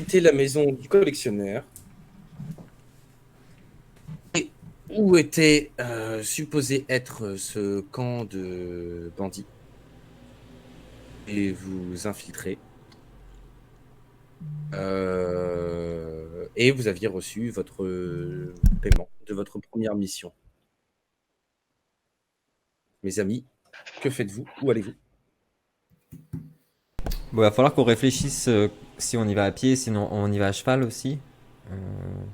quitté la maison du collectionneur. Et où était supposé être ce camp de bandits. Et vous infiltrez. Et vous aviez reçu votre paiement de votre première mission. Mes amis, que faites-vous? Où allez-vous? Bon, il va falloir qu'on réfléchisse si on y va à pied, sinon on y va à cheval aussi. Euh,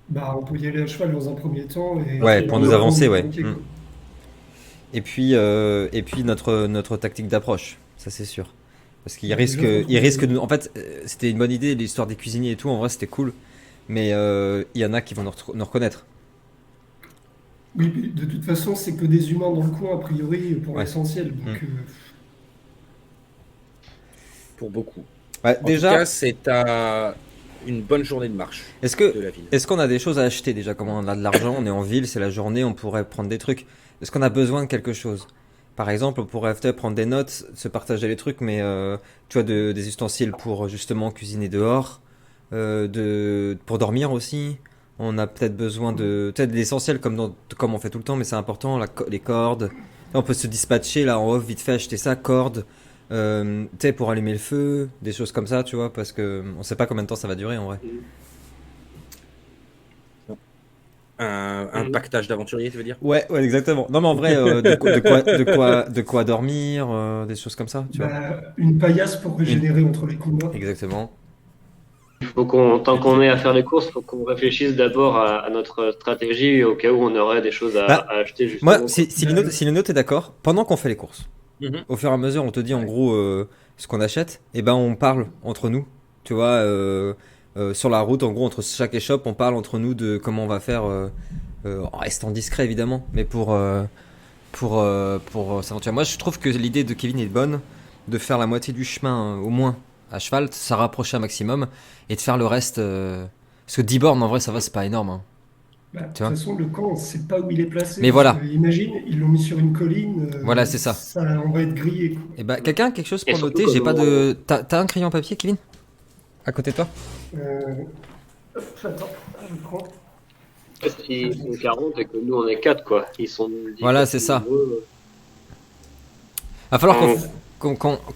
Bah, on peut y aller à cheval dans un premier temps Ouais, et pour puis nous après on avancer, est ouais. flanqué, quoi. Et puis notre tactique d'approche, ça c'est sûr. Parce Bah, déjà, faut il risque trouver. de... En fait, c'était une bonne idée, l'histoire des cuisiniers et tout, en vrai c'était cool. Mais il y en a qui vont nous reconnaître. Oui, puis de toute façon, c'est que des humains dans le coin, a priori, pour Ouais. l'essentiel. Mm. Donc, Pour beaucoup. Ouais, En tout cas, déjà, c'est à une bonne journée de marche est-ce que de la ville. est-ce qu'on a des choses à acheter déjà? Comme on a de l'argent, on est en ville, c'est la journée, on pourrait prendre des trucs. Est-ce qu'on a besoin de quelque chose? Par exemple, on pourrait peut-être prendre des notes, se partager les trucs, mais tu vois, des ustensiles pour justement cuisiner dehors, pour dormir aussi. On a peut-être besoin de peut-être de l'essentiel comme on fait tout le temps, mais c'est important, les cordes. Là, on peut se dispatcher là en off vite fait, acheter ça, cordes. Tu sais, pour allumer le feu, des choses comme ça, tu vois, parce que on sait pas combien de temps ça va durer en vrai. Un pactage d'aventurier, tu veux dire? Ouais, ouais, exactement. Non, mais en vrai, de quoi dormir, des choses comme ça, tu vois. bah, une paillasse pour Une... régénérer entre les combats. Exactement. Tant qu'on est à faire les courses, faut qu'on réfléchisse d'abord à notre stratégie au cas où on aurait des choses Bah, à acheter moi, justement, quoi. si Lino t'es d'accord, pendant qu'on fait les courses, Mhm. au fur et à mesure, on te dit en Ouais. gros ce qu'on achète, et ben on parle entre nous, tu vois, sur la route, en gros, entre chaque échoppe, on parle entre nous de comment on va faire, en restant discret évidemment, mais pour s'aventurer. Moi, je trouve que l'idée de Kevin est bonne, de faire la moitié du chemin au moins à cheval, ça rapprocher un maximum, et de faire le reste. Parce que 10 bornes, en vrai, ça va, c'est pas énorme, hein, Bah, de tu toute vois. façon, le camp, on ne sait pas où il est placé. Mais Parce que, voilà, imagine, ils l'ont mis sur une colline, voilà, c'est ça. ça, on va être grillé, quoi. Et bah, quelqu'un, quelque chose Et pour surtout noter. J'ai comme pas de. T'as un crayon papier, Kevin? À côté de toi? Euh, hop, attends, je prends. s'ils sont 40 et que nous on est 4 quoi. Ils sont 10 Voilà, fois c'est plus ça. nombreux. Va falloir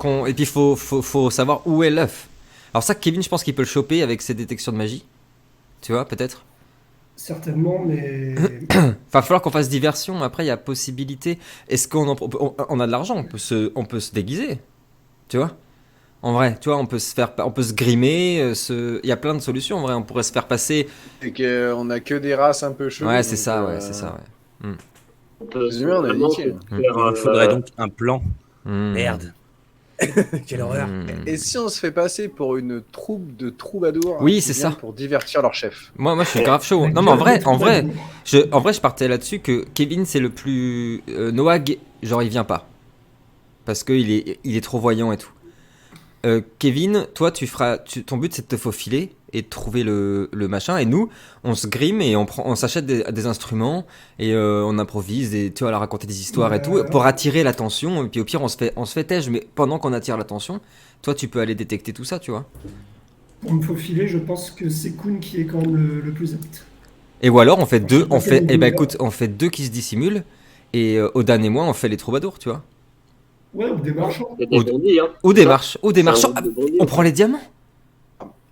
On- et puis faut savoir où est l'œuf. Alors ça, Kevin, je pense qu'il peut le choper avec ses détections de magie. Tu vois, peut-être. Certainement, mais Va falloir qu'on fasse diversion. Après, il y a possibilité. Est-ce on a de l'argent? On peut se déguiser. Tu vois? En vrai, tu vois, on peut se grimer. Il y a plein de solutions. En vrai, on pourrait se faire passer. C'est qu'on a que des races un peu cheloues, Ouais, c'est donc ça. Ouais, c'est ça. Ouais. on peut les humains, on est vraiment se niqués. faire, Il vous faudrait donc un plan. Hmm. Merde. Quelle horreur. Hmm. Et si on se fait passer pour une troupe de troubadours Oui, qui c'est viennent ça. pour divertir leur chef? Moi, je suis grave chaud. la Non, mais gueule des troubadours. en vrai, je partais là-dessus que Kevin, c'est le plus Noah, genre il vient pas parce que il est trop voyant et tout. Kevin, toi, ton but c'est de te faufiler et de trouver le machin. Et nous, on se grime et on s'achète des instruments et on improvise et tu vois, à raconter des histoires et tout pour Bah, attirer l'attention. Et puis au pire, on se fait tège. Mais pendant qu'on attire l'attention, toi, tu peux aller détecter tout ça, tu vois. pour me faufiler, je pense que c'est Kuhn qui est quand même le plus apte. Et ou alors on fait Alors, je sais deux, pas quel eh niveau ben il a. écoute, on fait deux qui se dissimulent et Odan et moi on fait les troubadours, tu vois. Ouais, ou des marchands. il y a des bandits, hein. Ou C'est des ça. marches, ou des C'est un marchands. groupe de bandits, On en prend fait. les diamants.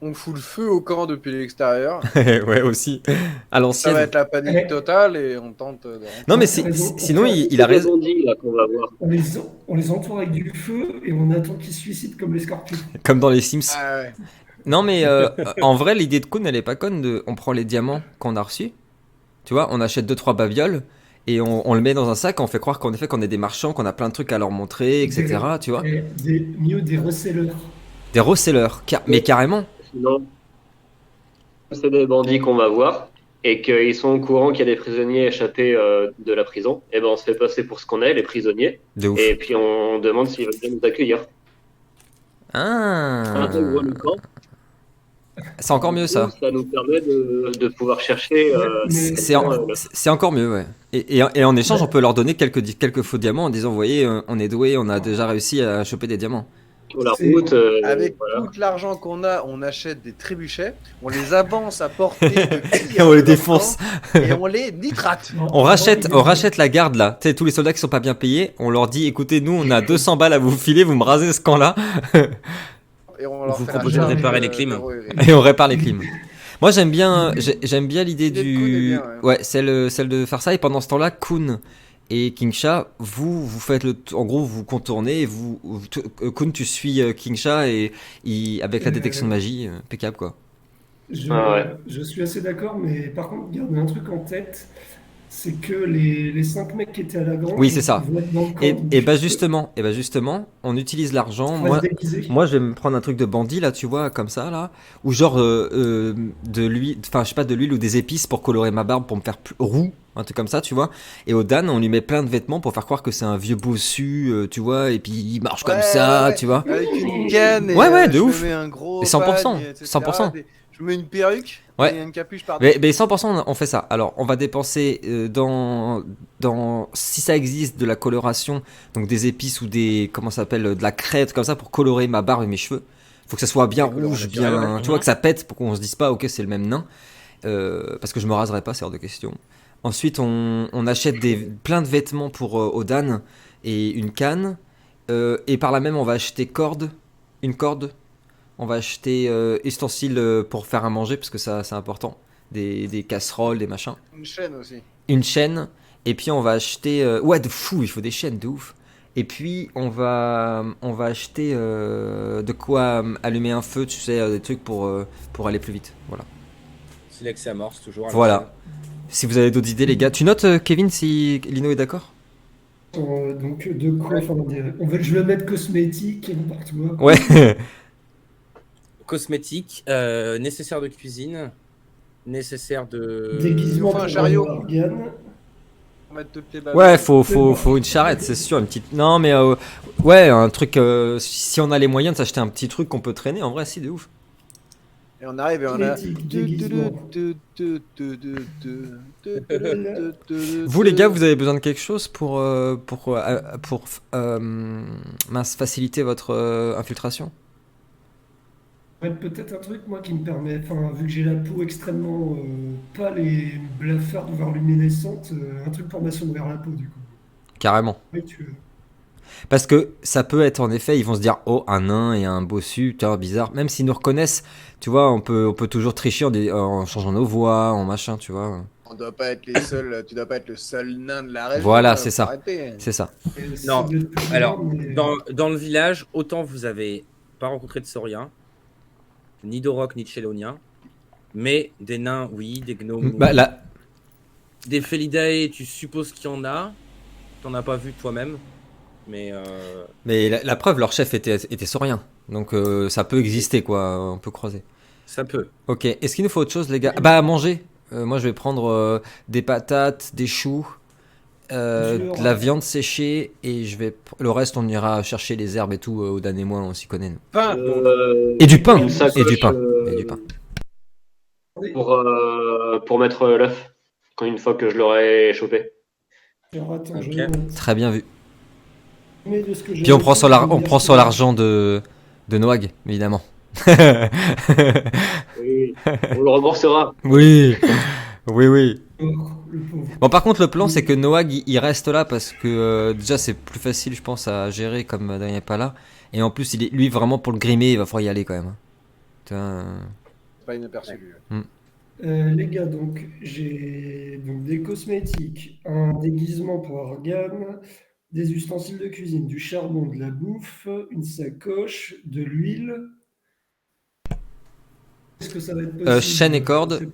On fout le feu au camp depuis l'extérieur. Ouais aussi, à Ça va l'ancienne. être la panique Eh, totale et on tente de Non rentrer. mais ouais, t'as raison. sinon il C'est a des raison. bandits là qu'on va voir. On les entoure avec du feu et on attend qu'ils se suicident comme les scorpions. Comme dans les Sims. Ah ouais. Non mais en vrai l'idée de Kun elle est pas conne on prend les diamants qu'on a reçus, tu vois, on achète deux trois babioles et on le met dans un sac, on fait croire qu'en effet qu'on est des marchands, qu'on a plein de trucs à leur montrer, Des, etc. Tu vois. mieux des resellers. Des resellers, mais carrément. Sinon, c'est des bandits qu'on va voir et qu'ils sont au courant qu'il y a des prisonniers échappés de la prison. Et ben on se fait passer pour ce qu'on est, les prisonniers. De ouf. Et puis on demande s'ils veulent bien nous accueillir. On Ah, intègre le camp. c'est encore mieux ça. Ça nous permet de pouvoir chercher Ouais, mais discrètement, C'est encore mieux, ouais. Et en échange, on peut leur donner quelques faux diamants en disant, vous voyez, on est doué, on a déjà réussi à choper des diamants. Pour la C'est- route, Avec voilà. tout l'argent qu'on a, on achète des trébuchets, on les avance à portée de qui Et on les de leur défonce. camp, et on les nitrate. Non, On non, rachète, les on gars, rachète la garde là. Tu sais, tous les soldats qui sont pas bien payés, on leur dit écoutez, nous on a 200 balles à vous filer, vous me rasez ce camp là Et on leur Vous fait la proposez de charge réparer les clims. d'héroïnerie. et on répare les clims. Moi j'aime bien, j'aime bien l'idée L'idée de Kuhn est du, bien, ouais, celle de faire ça. Et pendant ce temps-là, Kuhn et Kingsha, vous faites en gros vous contournez, et Kuhn tu suis Kingsha et avec la détection de magie, impeccable quoi. Ah ouais. je suis assez d'accord, mais par contre, gardez un truc en tête, c'est que les 5 mecs qui étaient à la Oui grange c'est ça. vont être dans le camp, Et donc bah justement, on utilise l'argent. on va se déguiser. Moi, je vais me prendre un truc de bandit là, tu vois, comme ça là, ou genre de l'huile, enfin je sais pas, de l'huile ou des épices pour colorer ma barbe, pour me faire plus roux, un truc comme ça, tu vois. Et au Dan, on lui met plein de vêtements pour faire croire que c'est un vieux bossu, tu vois, et puis il marche comme ça, tu vois. Avec une canne et Ouais, de je ouf. me mets un gros Et 100%, pagne, etc. 100%. Je me mets une perruque Ouais. et une capuche par-dessus. Mais 100% on fait ça. Alors on va dépenser si ça existe de la coloration, donc des épices ou des comment ça s'appelle de la crête comme ça pour colorer ma barbe et mes cheveux. Faut que ça soit bien Des colorants rouge, naturels, bien, ouais. tu vois que ça pète pour qu'on se dise pas ok c'est le même nain. Parce que je me raserai pas, c'est hors de question. Ensuite on achète plein de vêtements pour Odan et une canne. Et par là même on va acheter une corde. On va acheter ustensiles pour faire à manger parce que ça c'est important. Des casseroles, des machins. Une chaîne aussi. Une chaîne. Et puis on va acheter. Ouais, de fou, il faut des chaînes, de ouf. Et puis on va acheter de quoi allumer un feu, tu sais, des trucs pour aller plus vite. Voilà. Silex et amorce, toujours. à Voilà. Si vous avez d'autres idées, les gars. Tu notes, Kevin, si Lino est d'accord? Donc, de quoi, enfin, je vais mettre cosmétique, n'importe quoi. Ouais. Cosmétiques, nécessaire de cuisine, nécessaire de. Déguisement Enfin, un pour chariot. Morgane. Pour mettre toutes les Ouais, babelles. faut une charrette, c'est sûr, une petite. Non, mais ouais, un truc. Si on a les moyens de s'acheter un petit truc qu'on peut traîner, en vrai, si, de ouf. Et on arrive et on a. Athlétique, déguisement. Vous, les gars, vous avez besoin de quelque chose mince, faciliter votre infiltration? Ouais, peut-être un truc, moi, qui me permet, enfin, vu que j'ai la peau extrêmement pâle et blafarde, voire luminescente, un truc pour m'assombrir la peau, du coup. Carrément. Oui, tu veux. Parce que ça peut être, en effet, ils vont se dire, oh, un nain et un bossu, tu vois, bizarre. Même s'ils nous reconnaissent, tu vois, on peut toujours tricher en changeant nos voix, en machin, tu vois. On doit pas être les seuls, tu dois pas être le seul nain de la région. Voilà, faut c'est ça. arrêter. C'est ça. Et Non, ça doit être plus Alors, loin, mais- dans le village, autant vous avez pas rencontré de sauriens, ni d'aurochs, ni de chéloniens, mais des nains, oui, des gnomes, Bah, oui. là, Des Felidae, tu supposes qu'il y en a. T'en as pas vu toi-même, mais mais la preuve, leur chef était saurien. Donc ça peut exister, quoi. On peut croiser. ça peut. Ok, est-ce qu'il nous faut autre chose, les gars? Bah, à manger. Moi, je vais prendre des patates, des choux, de la viande séchée, et le reste, on ira chercher les herbes et tout. Odan et moi, on s'y connaît, nous. Pain. Et du pain. Une sacoche, Et du pain. Et du pain. pour mettre l'œuf, une fois que je l'aurai chopé. Alors, attends, je Ok. note. Très bien vu. Mais de ce que j'ai Puis on prend noté, on prend sur l'argent de Noag, évidemment. Oui, on le remboursera. Oui, oui. Le pauvre. Bon, par contre, le plan, c'est que Noag, il reste là parce que déjà, c'est plus facile, je pense, à gérer comme Daniel n'est pas là. Et en plus, lui, vraiment, pour le grimer, il va falloir y aller quand même. Tu vois, C'est pas inaperçu. lui. Les gars, donc j'ai donc des cosmétiques, un déguisement pour organes, des ustensiles de cuisine, du charbon, de la bouffe, une sacoche, de l'huile. Est-ce que ça va être possible? chaîne et corde.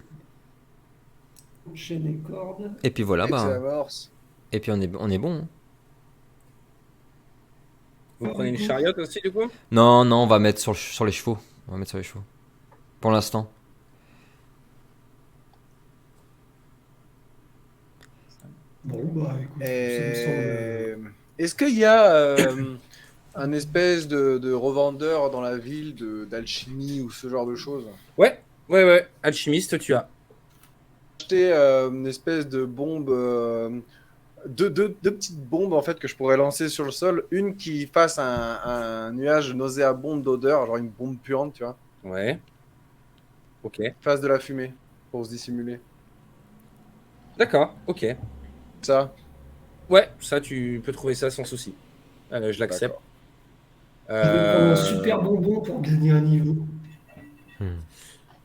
Chaîne et corde. Et puis voilà, Et que ça bah. amorce. Et puis on est bon. Hein. Vous prenez une chariote aussi, du coup? Non, on va mettre sur les chevaux. On va mettre sur les chevaux. Pour l'instant. Bon, bah écoute, ça me semble. Est-ce qu'il y a un espèce de revendeur dans la ville d'alchimie ou ce genre de choses? Ouais. Alchimiste, tu as. Acheter une espèce de bombe deux petites bombes en fait que je pourrais lancer sur le sol. Une qui fasse un nuage nauséabond d'odeur, genre une bombe puante, tu vois. Ouais. Ok. Fasse de la fumée pour se dissimuler. D'accord, ok. Ça, Ouais, ça, tu peux trouver ça sans souci. Je l'accepte. d'accord. Je vais prendre un Euh, super bonbon pour gagner un niveau.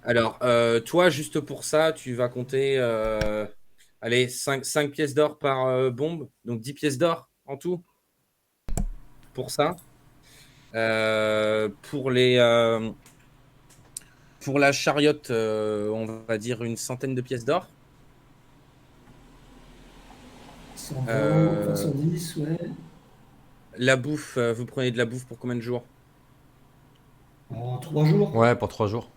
Alors, toi, juste pour ça, tu vas compter allez, 5 pièces d'or par bombe, donc 10 pièces d'or en tout pour ça. Pour pour la chariote, on va dire une centaine de pièces d'or. 120, Euh, enfin 110, ouais. La bouffe, vous prenez de la bouffe pour combien de jours? En 3 jours. Ouais, pour 3 jours.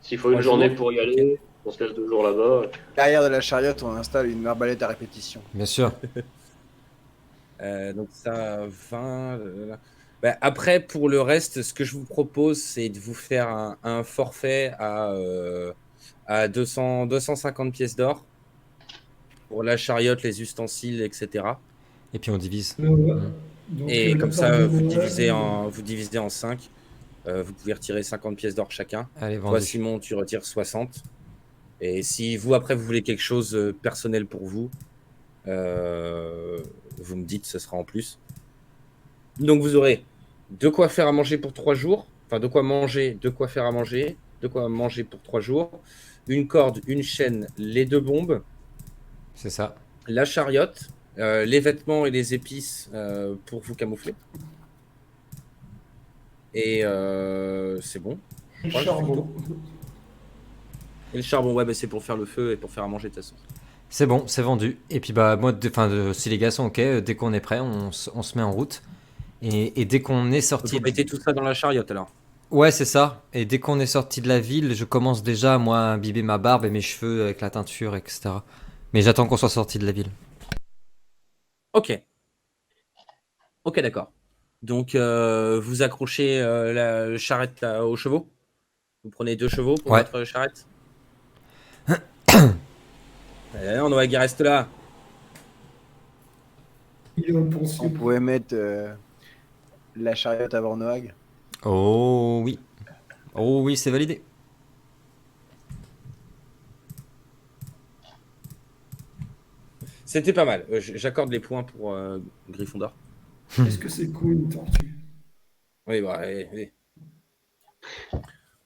S'il faut 3 une journée jours. pour y Ok. aller, on se laisse 2 jours là-bas. Derrière de la chariote, on installe une arbalète à répétition. Bien sûr. Donc ça, 20. Bah, après, pour le reste, ce que je vous propose, c'est de vous faire un forfait à 250 pièces d'or pour la chariote, les ustensiles, etc. Et puis on divise. Ouais. Mm. Donc Et la comme part de ça, Noël, vous divisez en 5. Vous pouvez retirer 50 pièces d'or chacun. Allez, Toi, vendu. Simon, tu retires 60. Et si vous, après, vous voulez quelque chose personnel pour vous, vous me dites, ce sera en plus. Donc, vous aurez de quoi faire à manger pour 3 jours. Enfin, de quoi manger, de quoi faire à manger, de quoi manger pour 3 jours. Une corde, une chaîne, les 2 bombes, C'est ça. la chariote, les vêtements et les épices pour vous camoufler. Et c'est bon. le Ouais, charbon. Et le charbon, ouais, bah, c'est pour faire le feu et pour faire à manger de toute façon. C'est bon, c'est vendu. Et puis bah moi, si les gars sont ok, dès qu'on est prêt, on se met en route. Et dès qu'on est Donc, sorti, vous mettez tout ça dans la chariote alors. ouais c'est ça. Et dès qu'on est sorti de la ville, je commence déjà moi à imbiber ma barbe et mes cheveux avec la teinture, etc. Mais j'attends qu'on soit sorti de la ville. Ok. Ok, d'accord. Donc, vous accrochez la charrette aux chevaux. Vous prenez 2 chevaux pour Ouais. votre charrette. Non, Noah, il reste là. Il est en On pension. pouvait mettre la chariote avant Noag. Oh oui. Oh oui, c'est validé. C'était pas mal. J'accorde les points pour Gryffondor. Est-ce que c'est cool une tortue? Oui, bah, oui.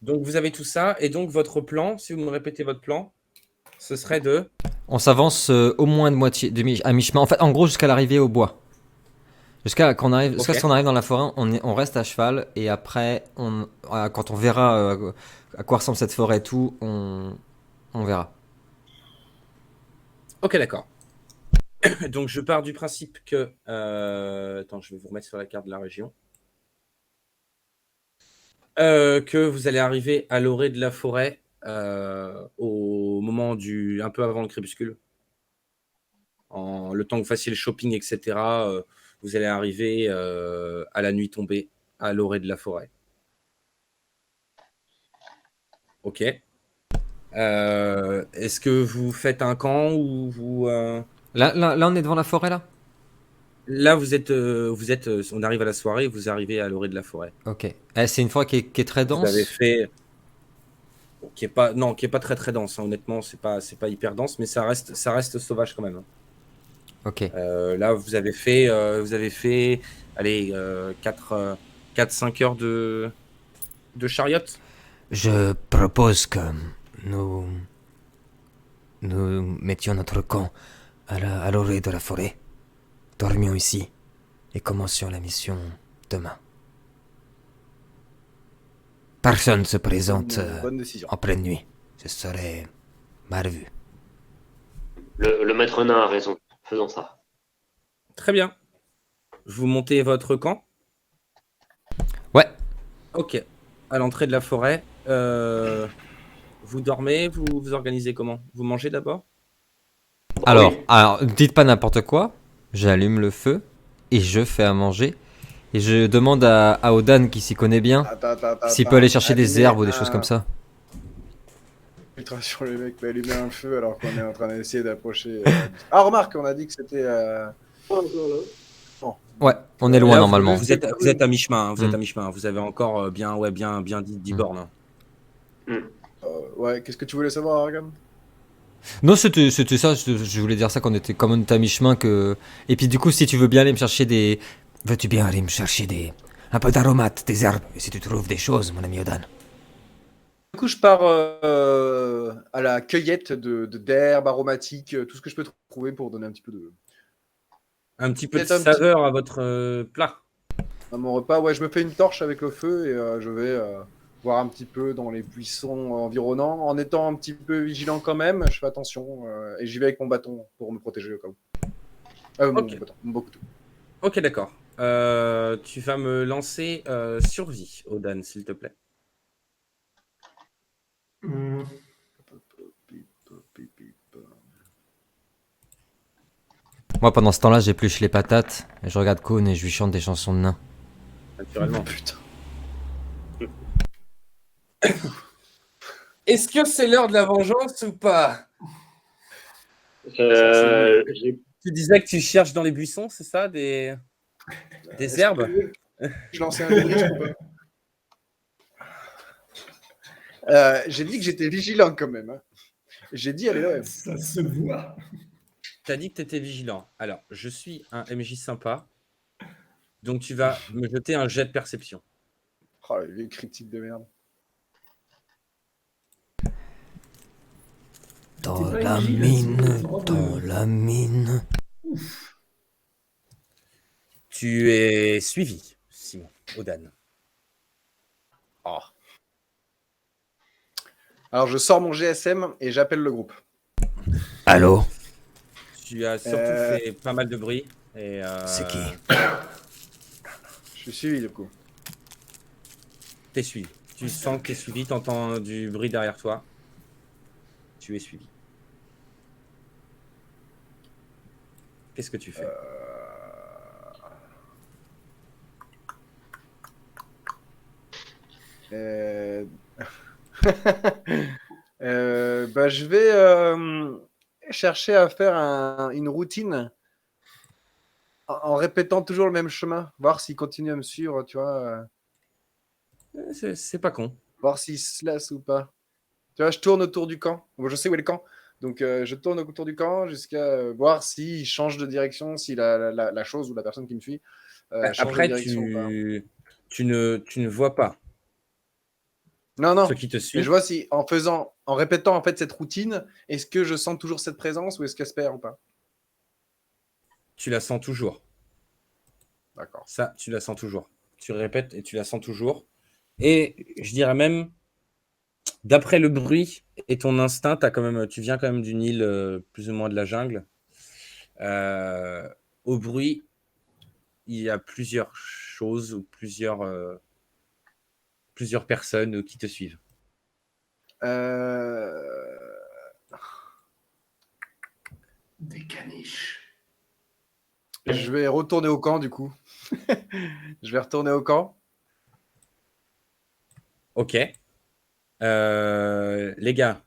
Donc, vous avez tout ça. Et donc, votre plan, si vous me répétez votre plan, ce serait de. On s'avance au moins de moitié, à mi-chemin. En fait, en gros, jusqu'à l'arrivée au bois. Jusqu'à Ok. ce qu'on arrive dans la forêt, on reste à cheval et après, quand on verra à quoi ressemble cette forêt et tout, on verra. Ok, d'accord. Donc, je pars du principe que. Attends, je vais vous remettre sur la carte de la région. Que vous allez arriver à l'orée de la forêt au moment un peu avant le crépuscule. Le temps que vous fassiez le shopping, etc., vous allez arriver à la nuit tombée à l'orée de la forêt. Ok. Est-ce que vous faites un camp ou vous Là, on est devant la forêt là. Là, on arrive à la soirée, vous arrivez à l'orée de la forêt. Ok. C'est une forêt qui est très Vous avez dense. fait, qui est pas très très dense. Hein, honnêtement, c'est pas hyper dense, mais ça reste sauvage quand même. Hein. Ok. Là, vous avez fait, allez, 4-5 heures de chariote. Je propose que nous, nous mettions notre camp à l'orée de la forêt, dormions ici et commencions la mission demain. Personne ne se présente Bonne décision. en pleine nuit. Ce serait mal vu. Le maître nain a raison. Faisons ça. Très bien. Vous montez votre camp. Ouais. Ok. À l'entrée de la forêt. Vous dormez, vous vous organisez comment? Vous mangez d'abord? Alors, dites pas n'importe quoi. J'allume le feu et je fais à manger. Et je demande à Odan qui s'y connaît bien Attends, s'il peut aller chercher des allumer herbes ou des choses comme ça. Sur les mecs, allumer un feu alors qu'on est en train d'essayer d'approcher. Ah, remarque, on a dit que c'était. Bon. Ouais, on est loin Là, normalement. Vous êtes à mi-chemin. Vous êtes Mm. à mi-chemin. Vous avez encore bien 10 bornes. Hein. Ouais, qu'est-ce que tu voulais savoir, Argan? Non, c'était ça, je voulais dire ça qu'on était comme on était à mi-chemin que... Et puis du coup, si tu veux bien aller me chercher des... Veux-tu bien aller me chercher un peu d'aromates, des herbes, et si tu trouves des choses, mon ami Odan? Du coup, je pars à la cueillette d'herbes aromatiques, tout ce que je peux trouver pour donner un petit peu de. Un petit peu de Peut-être un petit- saveur à votre plat. À mon repas. Ouais, je me fais une torche avec le feu et je vais voir un petit peu dans les buissons environnants, en étant un petit peu vigilant quand même. Je fais attention et j'y vais avec mon bâton pour me protéger au cas où. Ok. Mon bouctou. Ok, d'accord. Tu vas me lancer survie, Odan, s'il te plaît. Hum, Moi, pendant ce temps-là, j'épluche les patates, et je regarde Koon et je lui chante des chansons de nains. Naturellement. Putain. Est-ce que c'est l'heure de la vengeance ou pas? J'ai- Tu disais que tu cherches dans les buissons, c'est ça? Des Est-ce herbes? que je lançais un dé de risque ou pas J'ai dit que j'étais vigilant quand même. Hein. J'ai dit, allez, ouais. Ça se voit. T'as dit que tu étais vigilant. Alors, je suis un MJ sympa, donc tu vas me jeter un jet de perception. Oh, les vieilles critiques de merde. Dans T'es pas la une mine, gigantine, dans la mine. Tu es suivi, Simon, Odan. Oh. Alors, je sors mon GSM et j'appelle le groupe. Allô? Tu as surtout fait pas mal de bruit. Et, C'est qui? Je suis suivi, du coup. T'es suivi. Tu sens que t'es suivi, t'entends du bruit derrière toi. Tu es suivi. Qu'est-ce que tu fais? Je vais chercher à faire une routine en répétant toujours le même chemin, voir s'il continue à me suivre, tu vois, C'est pas con. voir s'il se lasse ou pas. Tu vois, je tourne autour du camp. Bon, je sais où est le camp. Donc, je tourne autour du camp jusqu'à voir s'il change de direction, si la chose ou la personne qui me suit change de Après, direction ou pas. tu ne vois pas Non, non. ceux qui te Mais je suivent. vois si, en répétant en fait cette routine, est-ce que je sens toujours cette présence ou est-ce qu'elle se perd ou pas? Tu la sens toujours. D'accord. Ça, tu la sens toujours. Tu répètes et tu la sens toujours. Et je dirais même, d'après le bruit et ton instinct, tu viens quand même d'une île plus ou moins de la jungle. Au bruit, il y a plusieurs choses ou plusieurs personnes qui te suivent. Des caniches. Je vais retourner au camp du coup. Je vais retourner au camp. Ok. Les gars,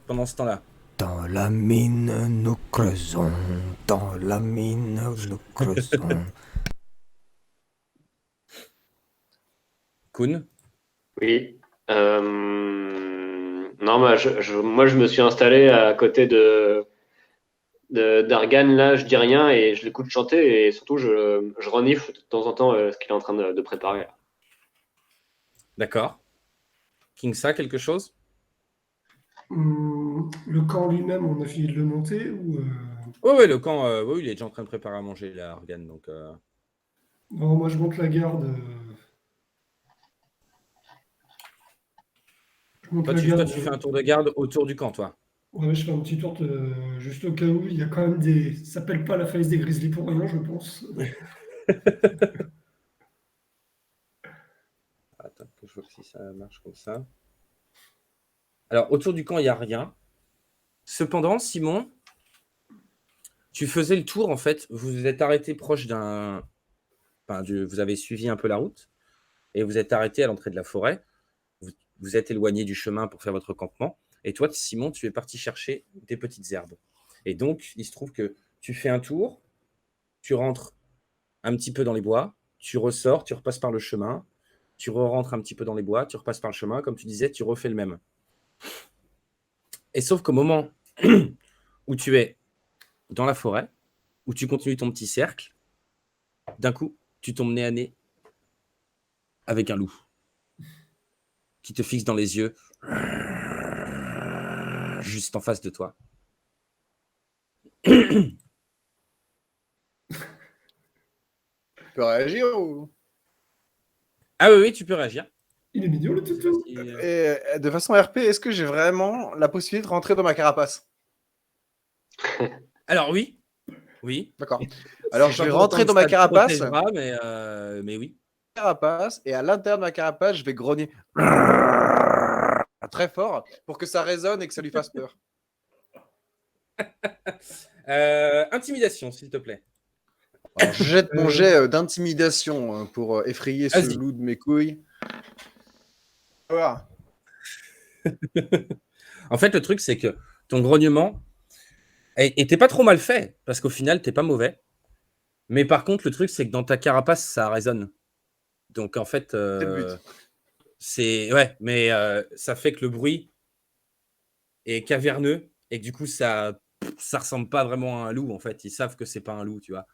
pendant ce temps-là, Dans la mine, nous creusons. Dans la mine, nous creusons. Kun, Oui. Non, moi, moi, je me suis installé à côté d'Argan, là, je dis rien et je l'écoute chanter et surtout, je renifle de temps en temps ce qu'il est en train de préparer. Là. d'accord. Kingsa, quelque chose? Le camp lui-même, on a fini de le monter ou Oui, le camp, oui, il est déjà en train de préparer à manger, là, Argan. Donc, Non, moi je monte la garde. Je monte toi, la tu garde. fais un tour de garde autour du camp, toi. Ouais, je fais un petit tour juste au cas où. Il y a quand même des. Ça s'appelle pas la falaise des grizzlies pour rien, je pense. Attends, que je vois si ça marche comme ça. Alors, autour du camp, il n'y a rien. Cependant, Simon, tu faisais le tour, en fait. Vous vous êtes arrêté proche d'un. Enfin, vous avez suivi un peu la route et vous êtes arrêté à l'entrée de la forêt. Vous êtes éloigné du chemin pour faire votre campement. Et toi, Simon, tu es parti chercher des petites herbes. Et donc, il se trouve que tu fais un tour, tu rentres un petit peu dans les bois, tu ressors, tu repasses par le chemin, tu rentres un petit peu dans les bois, tu repasses par le chemin, comme tu disais, tu refais le même. Et sauf qu'au moment où tu es dans la forêt, où tu continues ton petit cercle, d'un coup, tu tombes nez à nez avec un loup qui te fixe dans les yeux, juste en face de toi. Tu peux réagir ou... Ah oui, tu peux réagir. Il est mignon le toutou. Et de façon RP, est-ce que j'ai vraiment la possibilité de rentrer dans ma carapace? Alors oui. D'accord. Alors je vais rentrer dans ma carapace, Mais oui. et à l'intérieur de ma carapace, je vais grogner très fort pour que ça résonne et que ça lui fasse peur. Intimidation, s'il te plaît. Alors, je jette mon jet d'intimidation pour effrayer ce Vas-y. loup de mes couilles. Voilà. En fait, le truc, c'est que ton grognement était pas trop mal fait, parce qu'au final, t'es pas mauvais. Mais par contre, le truc, c'est que dans ta carapace, ça résonne. Donc, en fait, C'est le but. c'est... Ouais, mais ça fait que le bruit est caverneux, et que du coup, ça ressemble pas vraiment à un loup, en fait. Ils savent que c'est pas un loup, tu vois.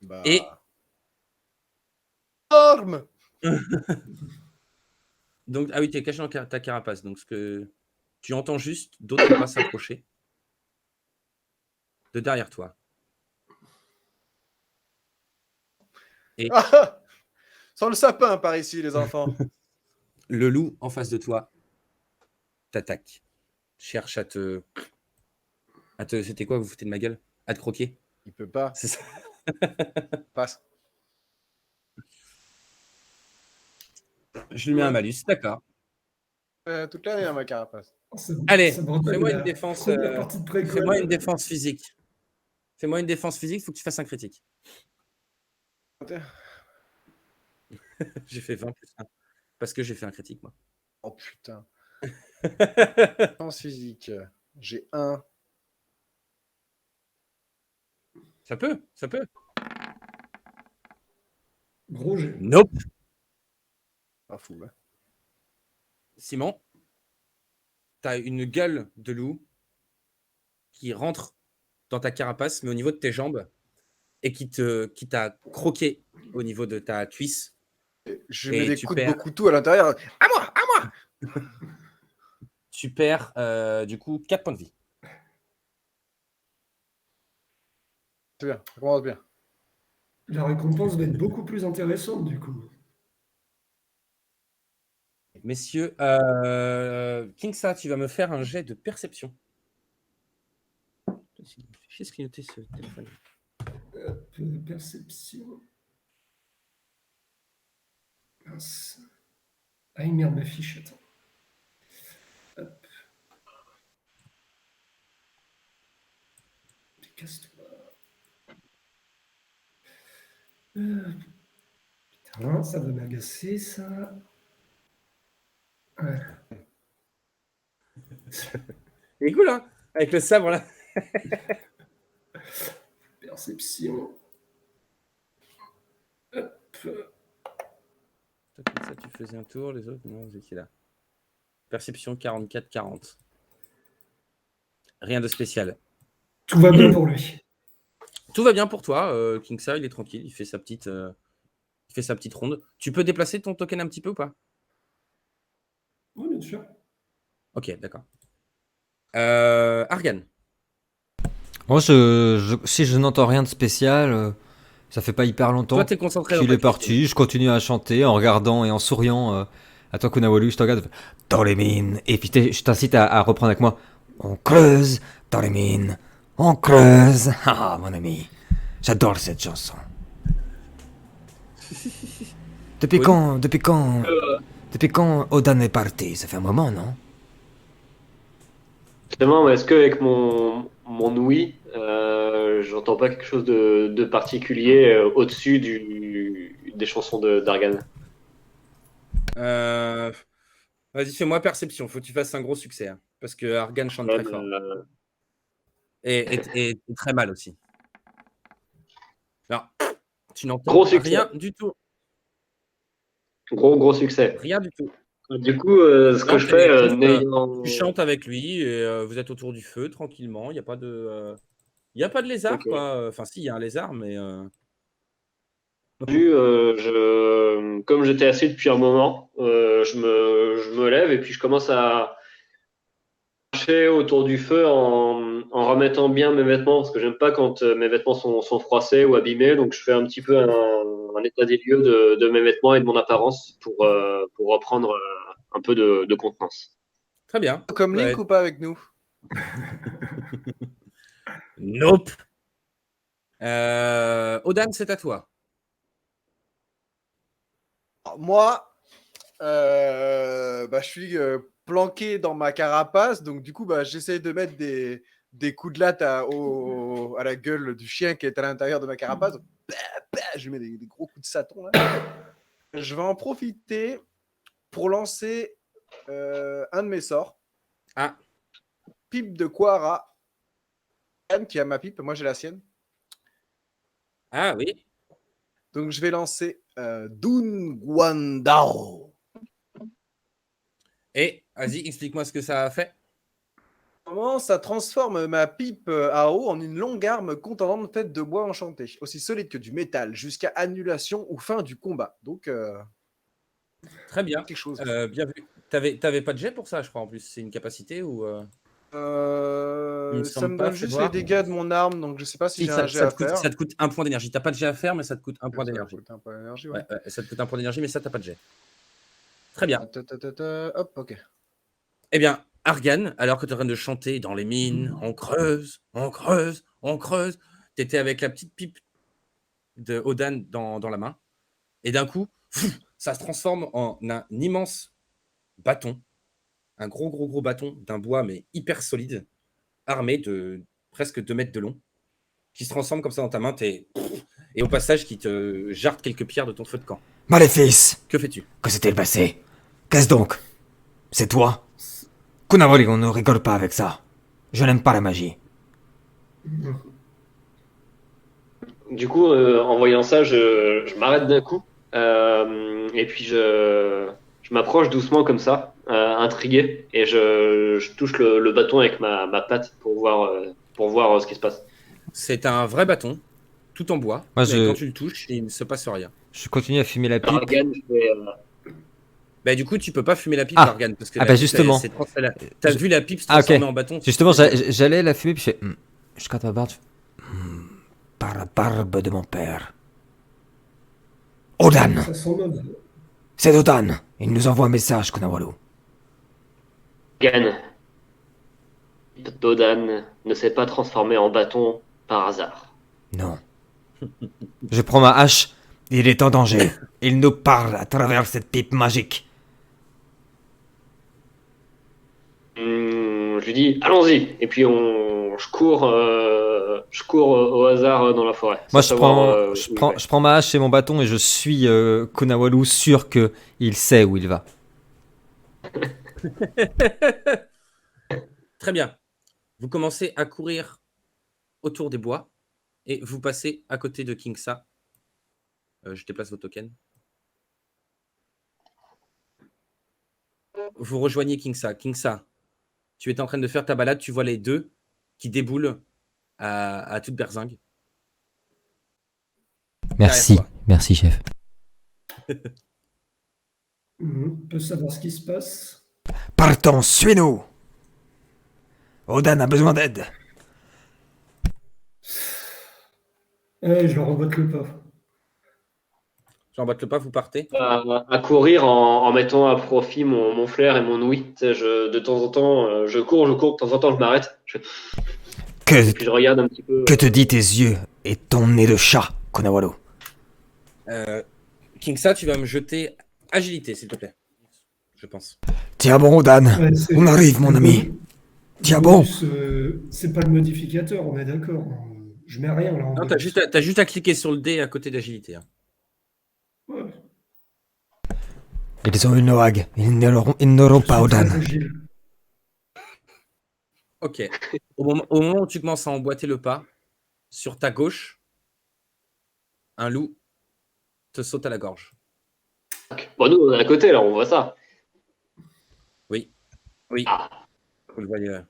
Bah... Et... Arme. Donc, ah oui, tu es caché dans ta carapace. Donc, ce que tu entends juste d'autres pas s'approcher de derrière toi. Et Ah, sans le sapin par ici, les enfants. le loup en face de toi t'attaque. Cherche à te... C'était quoi, vous foutez de ma gueule? À te croquer. Il peut pas. C'est ça. Passe. Je lui mets un malus, d'accord. Toute l'année dans ma carapace. Allez, ça me rappelle fais-moi la une défense. première partie de préquel. Fais-moi une défense physique. Fais-moi une défense physique, il faut que tu fasses un critique. J'ai fait 20 plus 1. Parce que j'ai fait un critique, moi. Oh putain. Défense physique. J'ai 1. Ça peut. Gros jet. Nope. Pas fou, hein. Simon, t'as une gueule de loup qui rentre dans ta carapace, mais au niveau de tes jambes, et qui t'a croqué au niveau de ta cuisse. Je Et mets des tu coups de perds. beau couteau à l'intérieur. À moi. Tu perds du coup 4 points de vie. C'est bien, ça commence bien. La récompense va être beaucoup plus intéressante du coup. Messieurs, Kingsa, tu vas me faire un jet de perception. J'ai clignoté ce téléphone. Perception. Mince. Ah merde, ma fiche, attends. Hop. Casse-toi. Putain, ça va m'agacer, ça. Ouais. Il est cool, hein? Avec le sabre, là. Perception. Hop. Comme ça, tu faisais un tour, les autres, non, vous étiez là. Perception 44-40. Rien de spécial. Tout va bien pour lui. Tout va bien pour toi. Kingsa, il est tranquille. Il fait sa petite ronde. Tu peux déplacer ton token un petit peu ou pas? Oui, bien sûr. Ok, d'accord. Argan. Moi, si je n'entends rien de spécial, ça fait pas hyper longtemps Toi, t'es concentré dans qu'il ta est parti. Je continue à chanter en regardant et en souriant. À toi, Kunawalu, je te regarde. Dans les mines. Et puis je t'incite à reprendre avec moi. On creuse dans les mines. On creuse. Ah, mon ami. J'adore cette chanson. Depuis Oui. quand Odan est parti? Ça fait un moment, non? Justement, est-ce qu'avec mon ouïe, j'entends pas quelque chose de particulier au-dessus des chansons d'Argan? Vas-y, fais-moi perception. Faut que tu fasses un gros succès. Hein, parce que Argan chante très Même, fort. Et très mal aussi. Alors, tu n'entends Gros succès. rien du tout. Gros succès. Rien du tout. Du coup, ce que Non, je fais, juste, n'ayant. tu chantes avec lui et vous êtes autour du feu tranquillement. Il n'y a pas de, il y a pas de lézard, Ok. quoi. Enfin, si, il y a un lézard, mais Comme j'étais assis depuis un moment, je me lève et puis je commence à marcher autour du feu en remettant bien mes vêtements parce que j'aime pas quand mes vêtements sont froissés ou abîmés. Donc je fais un petit peu un état des lieux de mes vêtements et de mon apparence pour reprendre un peu de contenance. très bien. Comme Link Ouais. ou pas avec nous? Nope. Odan, c'est à toi. Alors, moi, je suis planqué dans ma carapace, donc du coup, j'essaie de mettre des coups de latte à la gueule du chien qui est à l'intérieur de ma carapace. Je mets des gros coups de saton. Là. Je vais en profiter pour lancer un de mes sorts. Ah. Pipe de Quara. Anne qui a ma pipe, moi j'ai la sienne. Ah oui. Donc je vais lancer Dun Guandao. Et vas-y, explique-moi ce que ça a fait. Comment ça transforme ma pipe à eau en une longue arme contendante faite de bois enchanté, aussi solide que du métal, jusqu'à annulation ou fin du combat. Donc, Très bien. quelque chose. Bien vu. T'avais pas de jet pour ça, je crois, en plus. C'est une capacité ou Il me Ça semble me pas, donne fais juste voir. les dégâts de mon arme, donc je sais pas si Si, j'ai un jet à faire. ça te coûte un point d'énergie. T'as pas de jet à faire, mais ça te coûte un point Ça d'énergie. coûte un point d'énergie, Ouais, ouais. ça te coûte un point d'énergie, mais ça, t'as pas de jet. Très bien. Hop, ok. Eh bien, Argan, alors que tu es en train de chanter dans les mines, on creuse, on creuse, on creuse, tu étais avec la petite pipe de Odan dans la main, et d'un coup, ça se transforme en un immense bâton, un gros bâton d'un bois, mais hyper solide, armé de presque 2 mètres de long, qui se transforme comme ça dans ta main, et au passage, qui te jarre quelques pierres de ton feu de camp. Maléfice! Que fais-tu? Que s'est-il passé? Qu'est-ce donc? C'est toi? Kunawari, on ne rigole pas avec ça. Je n'aime pas la magie. Du coup, en voyant ça, je m'arrête d'un coup et puis je m'approche doucement comme ça, intrigué, et je touche le bâton avec ma patte pour voir ce qui se passe. C'est un vrai bâton, tout en bois, Moi, mais quand tu le touches, il ne se passe rien. Je continue à fumer la pipe. Argan, je fais, Bah, du coup, tu peux pas fumer la pipe, Ah. Argan, parce que Ah, la bah, pipe, justement. T'as Je- vu la pipe se Ah, ok. transformer en bâton. Justement, j'allais la fumer, puis je fais. Je gratte ma barbe. Par la barbe de mon père. Odan! Ça sent mauvais. C'est Odan! Il nous envoie un message, Kunawalu. Argan, Dodan ne s'est pas transformé en bâton par hasard. Non. Je prends ma hache. Il est en danger. Il nous parle à travers cette pipe magique. Je lui dis allons-y, et puis je cours au hasard dans la forêt. Moi, sans savoir, où il va. je prends ma hache et mon bâton et je suis Kunawalu, sûr que il sait où il va. Très bien. Vous commencez à courir autour des bois et vous passez à côté de Kingsa. Je déplace vos tokens. Vous rejoignez Kingsa. Kingsa, tu étais en train de faire ta balade, tu vois les deux qui déboulent à toute berzingue. Merci. Derrière toi. Merci, chef. On peut savoir ce qui se passe. Partons, suis-nous! Odan a besoin d'aide. Je leur emboîte le pas. J'emboîte le pas, vous partez. À courir en mettant à profit mon flair et mon ouïe. Tu sais, de temps en temps, je cours, de temps en temps, je m'arrête. Et puis je regarde un petit peu. Que te dit tes yeux et ton nez de chat, Kunawalu? Kingsa, tu vas me jeter agilité, s'il te plaît. Je pense. Tiens bon, Odan. Ouais, On arrive, mon ami. Tiens bon. C'est pas le modificateur, on est d'accord. Je mets rien là. en Non, bonus. t'as juste à cliquer sur le dé à côté d'agilité. Hein. Ouais. Ils ont une Noag. Ils n'auront Je pas suis Odan. très agile. Ok. Au moment où tu commences à emboîter le pas, sur ta gauche, un loup te saute à la gorge. Bon, nous, on est à côté, là, on voit ça. Oui, oui, Ah, vous le voyez.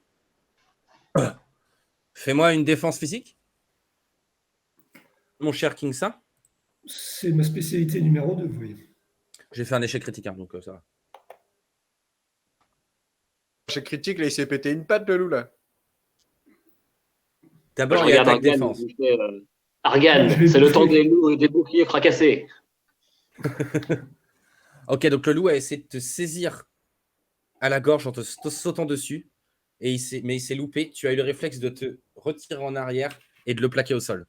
Fais-moi une défense physique, mon cher Kingsa. C'est ma spécialité numéro 2, vous voyez. J'ai fait un échec critique, hein, donc ça va. Chez Critique, là, il s'est pété une patte, le loup, là. moi, D'abord, je il y a regarde attaque Argan. défense. Je fais, Je Argan, vais c'est le bouffer. temps des loups et des boucliers fracassés. Ok, donc le loup a essayé de te saisir à la gorge en te sautant dessus, mais il s'est loupé. Tu as eu le réflexe de te retirer en arrière et de le plaquer au sol.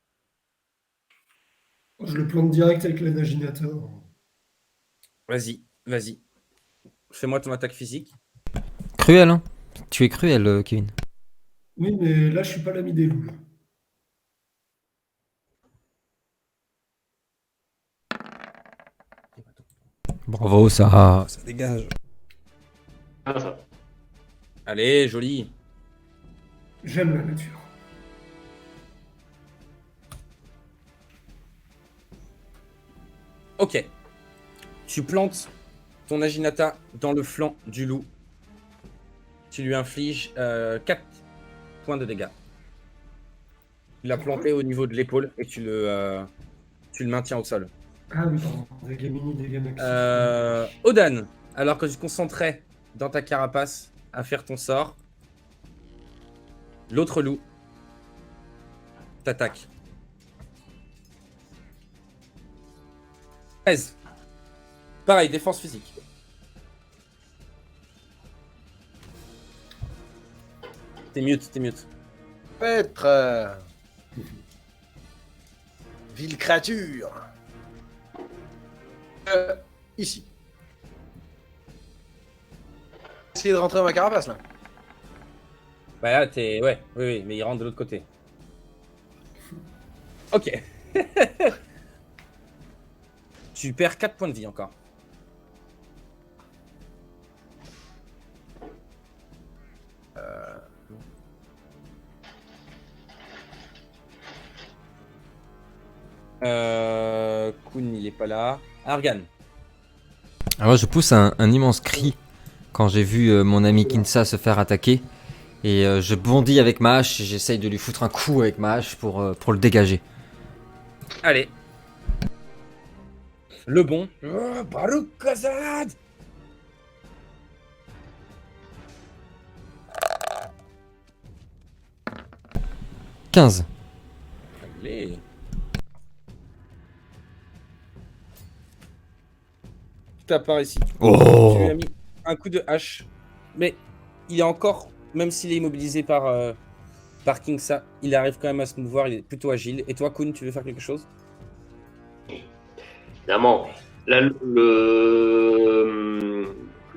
Je le plante direct avec l'anaginator. Vas-y, vas-y. Fais-moi ton attaque physique. Cruel, hein. Tu es cruel, Kevin. Oui, mais là, je suis pas l'ami des loups. Là. Bravo, ça dégage. Ah, ça. Allez, joli. J'aime la nature. Ok. Tu plantes ton aginata dans le flanc du loup. Tu lui infliges 4 points de dégâts. Tu l'as planté au niveau de l'épaule et tu le maintiens au sol. Ah oui, pardon. Dégâts mini, dégâts maxi. Odan, alors que tu te concentrais dans ta carapace à faire ton sort, l'autre loup t'attaque. 13. Pareil, défense physique. T'es mute, t'es mute. Maître ville créature. Ici. Essayez de rentrer dans ma carapace, là. Bah là, t'es... Ouais, oui, oui, mais il rentre de l'autre côté. Ok. Tu perds 4 points de vie encore. Kun, il est pas là. Argan. Alors je pousse un immense cri quand j'ai vu mon ami Kinsa se faire attaquer. Et je bondis avec ma hache et j'essaye de lui foutre un coup avec ma hache pour le dégager. Allez. Le bon. Oh, Baruch Khazad. « 15. Allez. Tu apparaît ici. Tu lui as mis un coup de hache. Mais il est encore, même s'il est immobilisé par Kingsa, il arrive quand même à se mouvoir, il est plutôt agile. Et toi, Kun, tu veux faire quelque chose? Évidemment. Là, le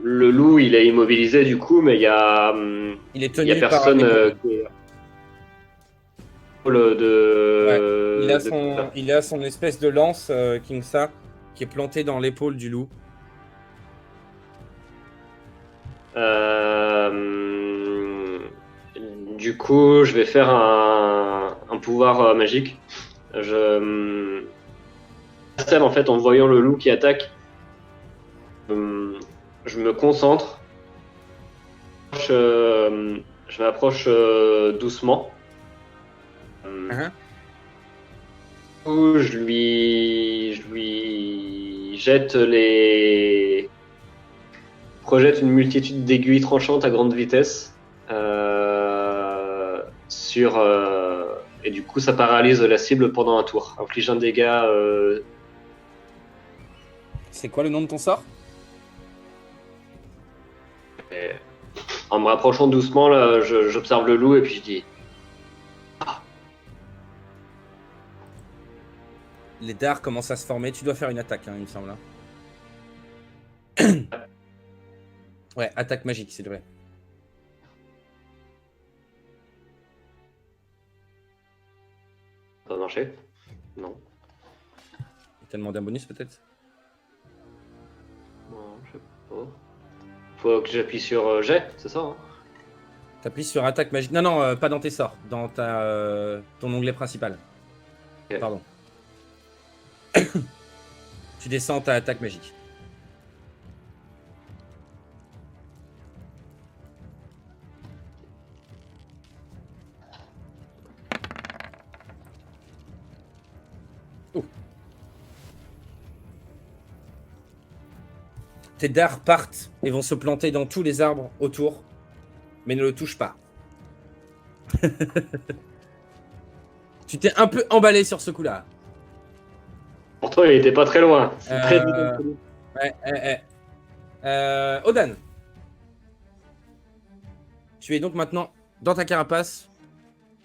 loup, il est immobilisé du coup, mais il y a tenu par personne l'épaule. qui est de. Il a son espèce de lance, Kingsa, qui est planté dans l'épaule du loup. Du coup, je vais faire un pouvoir magique. En fait, en voyant le loup qui attaque, je me concentre. Je m'approche doucement. Je lui jette projette une multitude d'aiguilles tranchantes à grande vitesse et du coup ça paralyse la cible pendant un tour, inflige un dégât. C'est quoi le nom de ton sort? En me rapprochant doucement, là, j'observe le loup et puis je dis. Les dards commencent à se former. Tu dois faire une attaque, hein, il me semble. Ouais, attaque magique, s'il te plaît. Ça va marcher? Non. Il t'a demandé un bonus, peut-être? Non, je sais Hein. Faut que j'appuie sur jet, c'est ça, hein? T'appuies sur attaque magique. Non, non, pas dans tes sorts, dans ton onglet principal. Ok. Pardon. Tu descends ta attaque magique. Oh. Tes dards partent et vont se planter dans tous les arbres autour, mais ne le touchent pas. Tu t'es un peu emballé sur ce coup-là. Pourtant, il était pas très loin. C'est très Euh, vite. Odan, tu es donc maintenant dans ta carapace,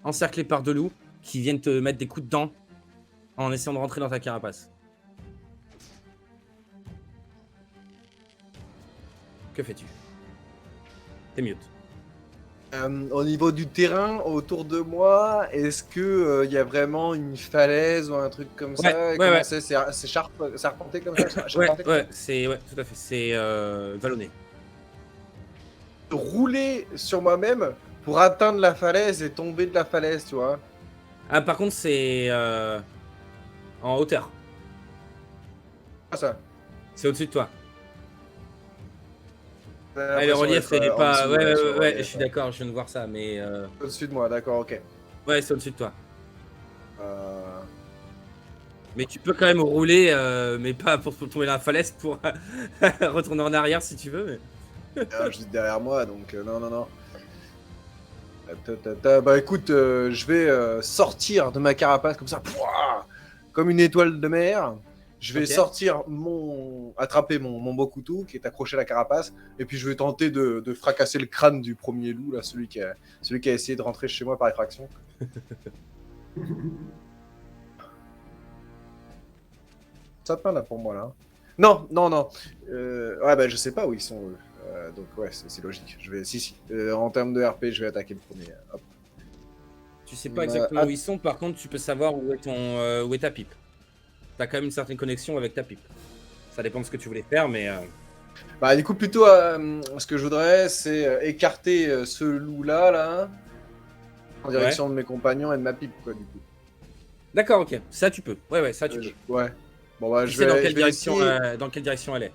encerclé par deux loups qui viennent te mettre des coups de dents en essayant de rentrer dans ta carapace. Que fais-tu? T'es mute. Au niveau du terrain autour de moi, est-ce que il y a vraiment une falaise ou un truc comme ça? Ouais, Comment ouais. c'est serpenté comme ça? Ouais, Charpenté comme ouais, c'est ouais, tout à fait. C'est vallonné. ça rouler sur moi-même pour atteindre la falaise et tomber de la falaise, tu vois. Ah, par contre, c'est en hauteur. Ah, ça. C'est au-dessus de toi. J'ai Ouais, le l'impression relief, d'être, c'est en pas. dessous, Ouais, là, sur le ouais, relief, je suis d'accord, je viens de voir ça, mais Au-dessus de moi, d'accord, ok. ouais, c'est au-dessus de toi. Euh, Mais tu peux quand même rouler, mais pas pour tomber dans la falaise, pour retourner en arrière si tu veux. Mais... je dis derrière moi, donc non, non, non. Bah écoute, je vais sortir de ma carapace comme ça, pouah, comme une étoile de mer. Je vais Ok. sortir attraper mon Bokuto qui est accroché à la carapace, et puis je vais tenter de fracasser le crâne du premier loup, là, celui qui a essayé de rentrer chez moi par effraction. Ça te peint là pour moi là. Non, non, non. Ouais, bah je sais pas où ils sont eux. Donc ouais, c'est logique. Je vais, si. En termes de RP, je vais attaquer le premier. Hop. Tu sais pas exactement où ils sont, par contre, tu peux savoir où est ta pipe. T'as quand même une certaine connexion avec ta pipe. Ça dépend de ce que tu voulais faire, mais. Bah du coup plutôt, ce que je voudrais, c'est écarter ce loup-là, là, en direction de mes compagnons et de ma pipe, quoi, du coup. D'accord, ok. Ça, tu peux. Ouais, ça, tu peux. Ouais. Bon bah Tu je sais vais, dans je quelle vais direction, essayer dans quelle direction elle est.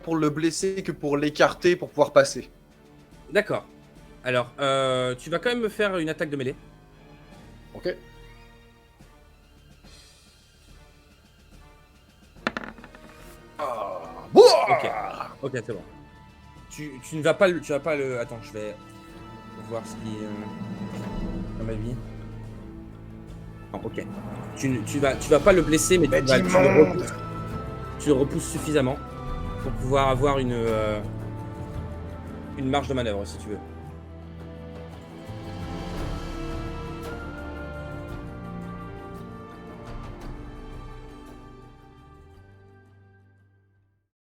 pour le blesser que pour l'écarter pour pouvoir passer. D'accord. Alors, tu vas quand même me faire une attaque de mêlée. Ok. Ok. Ok, c'est bon. Tu ne vas pas le. Tu vas pas le. Attends, je vais voir ce qui. À ma vie. Non, ok. Tu vas pas le blesser, mais tu le repousses suffisamment pour pouvoir avoir une marge de manœuvre, si tu veux.